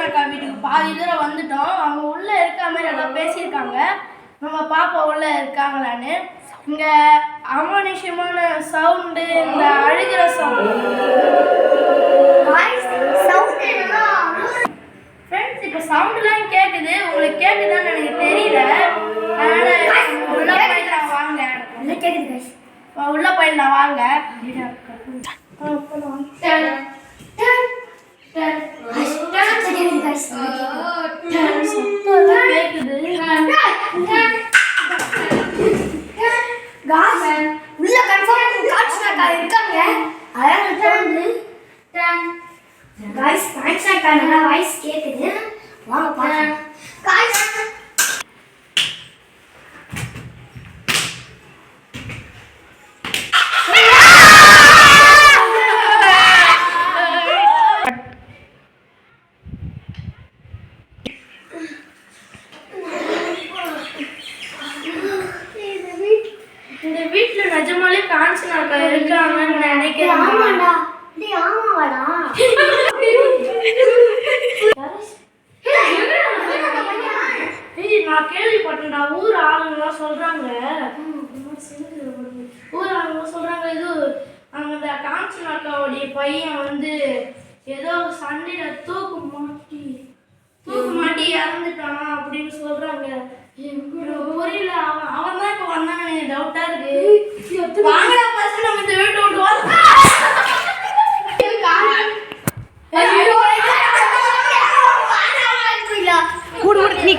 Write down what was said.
அக்கா வீட்டுக்கு பாதி தூரம் வந்துட்டோம். அவங்க உள்ள இருக்க மாதிரி எல்லாம் பேசியிருக்காங்க. நம்ம பாப்பா உள்ள இருக்காங்களான்னு. இங்க அமானுஷ்யமான சவுண்டு, இந்த அழுகிற சவுண்டு. ஃப்ரெண்ட்ஸ், இப்போ சவுண்டுலாம் கேட்குது. உங்களுக்கு கேட்குதான்னு எனக்கு தெரியல. அதனால உள்ள போயிடலாம் வாங்க. உள்ள போயிடலாம் வாங்க. உள்ள கன்ஃபார்ம் காட்சினாக்கா இருக்காங்க. गाइस थैंक्स अक्का நல்லா வாய்ஸ் கேக்குது. வாங்க பாக்கலாம். गाइस இந்த வீட்ல நிஜமாலே காஞ்சனாக்கா இருக்காங்கன்னு நினைக்கிறேன். ஆமாடா. டேய் ஆமாவாடா. நான் கேள்விப்பட்டேன்டா. ஊர் ஆளுங்கலாம் சொல்றாங்க இது அந்த காஞ்சனாக்காவுடைய பையன் வந்து ஏதோ சண்டையில தூக்கு மாட்டி இறந்துட்டான் அப்படின்னு சொல்றாங்க. புரியல. அவன் தான் இப்ப வந்தானே, டவுட்டா இருக்கு. வாங்கடா ஃபர்ஸ்ட் நம்ம இந்த வீட்டை விட்டு வா. கூட நீ